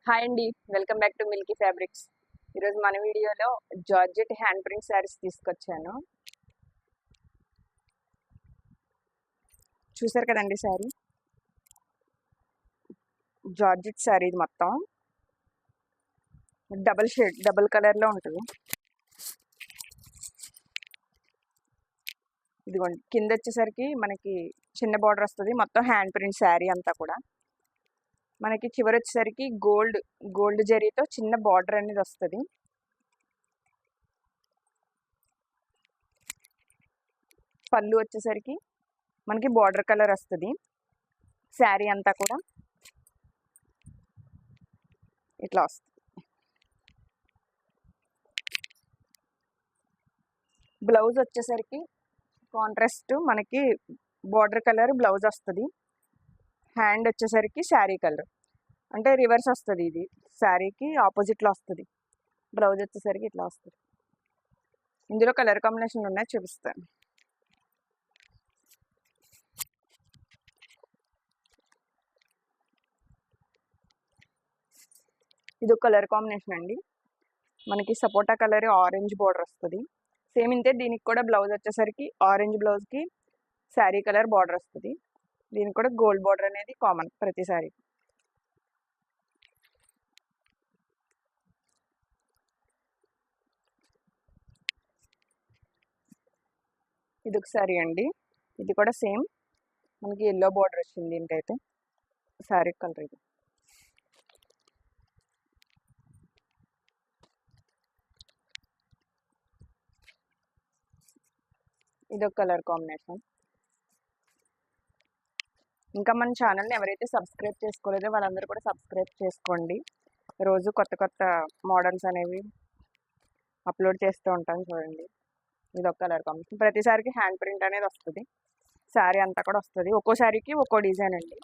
Hi అండి, welcome back to Milky fabrics. ఈరోజు మన వీడియోలో జార్జెట్ హ్యాండ్ ప్రింట్ శారీస్ తీసుకొచ్చాను. చూసారు కదండి శారీ, జార్జెట్ శారీ. ఇది మొత్తం డబల్ షేడ్, డబల్ కలర్లో ఉంటుంది. ఇదిగోండి, కింద వచ్చేసరికి మనకి చిన్న బార్డర్ వస్తుంది. మొత్తం హ్యాండ్ ప్రింట్ శారీ అంతా కూడా మనకి చివరి వచ్చేసరికి గోల్డ్ జరీతో చిన్న బార్డర్ అనేది వస్తుంది. పళ్ళు వచ్చేసరికి మనకి బార్డర్ కలర్ వస్తుంది. శారీ అంతా కూడా ఇట్లా వస్తుంది. బ్లౌజ్ వచ్చేసరికి కాంట్రాస్ట్ మనకి బార్డర్ కలర్ బ్లౌజ్ వస్తుంది. హ్యాండ్ వచ్చేసరికి శారీ కలర్ అంటే రివర్స్ వస్తుంది. ఇది శారీకి ఆపోజిట్లో వస్తుంది. బ్లౌజ్ వచ్చేసరికి ఇట్లా వస్తుంది. ఇందులో కలర్ కాంబినేషన్ ఉన్నాయి, చూపిస్తాను. ఇది ఒక కలర్ కాంబినేషన్ అండి. మనకి సపోటా కలర్ ఆరెంజ్ బార్డర్ వస్తుంది. సేమ్ ఇంతే దీనికి కూడా బ్లౌజ్ వచ్చేసరికి ఆరెంజ్ బ్లౌజ్కి శారీ కలర్ బార్డర్ వస్తుంది. దీనికి కూడా గోల్డ్ బార్డర్ అనేది కామన్ ప్రతి శారీ. ఇది ఒక శారీ అండి. ఇది కూడా సేమ్ మనకి ఎల్లో బార్డర్ వచ్చింది. దీనికైతే శారీ కలర్ ఇది. ఇదొక కలర్ కాంబినేషన్. ఇంకా మన ఛానల్ని ఎవరైతే సబ్స్క్రైబ్ చేసుకోలేదో వాళ్ళందరూ కూడా సబ్స్క్రైబ్ చేసుకోండి. రోజు కొత్త కొత్త మోడల్స్ అనేవి అప్లోడ్ చేస్తూ ఉంటాను, చూడండి. ఇదొక కలర్ కాంబినేషన్. ప్రతిసారికి హ్యాండ్ ప్రింట్ అనేది వస్తుంది. శారీ అంతా కూడా వస్తుంది. ఒక్కో శారీకి ఒక్కో డిజైన్ అండి.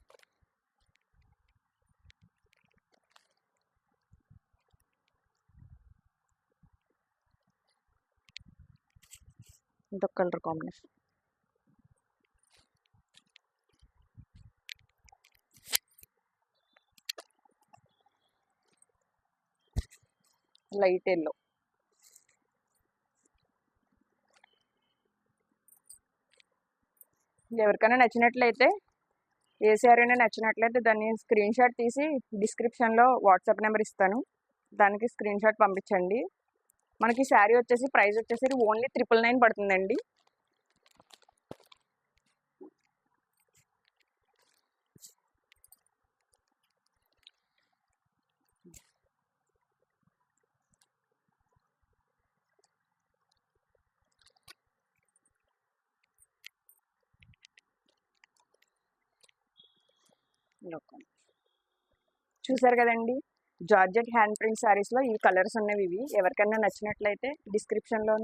ఇదొక కలర్ కాంబినేషన్. Light yellow. ఎవరికైనా నచ్చినట్లయితే, ఏ శారీ అయినా నచ్చినట్లయితే దాన్ని స్క్రీన్ షాట్ తీసి డిస్క్రిప్షన్లో వాట్సాప్ నెంబర్ ఇస్తాను, దానికి స్క్రీన్ షాట్ పంపించండి. మనకి శారీ వచ్చేసి ప్రైస్ వచ్చేసి ఓన్లీ 999 పడుతుందండి. చూసారు కదండి, జార్జెట్ హ్యాండ్ ప్రింట్ శారీస్లో ఈ కలర్స్ ఉన్నవి. ఇవి ఎవరికైనా నచ్చినట్లయితే డిస్క్రిప్షన్లో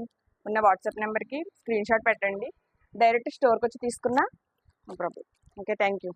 ఉన్న వాట్సాప్ నెంబర్కి స్క్రీన్ షాట్ పెట్టండి. డైరెక్ట్ స్టోర్కి వచ్చి తీసుకున్నా no problem. Okay, thank you.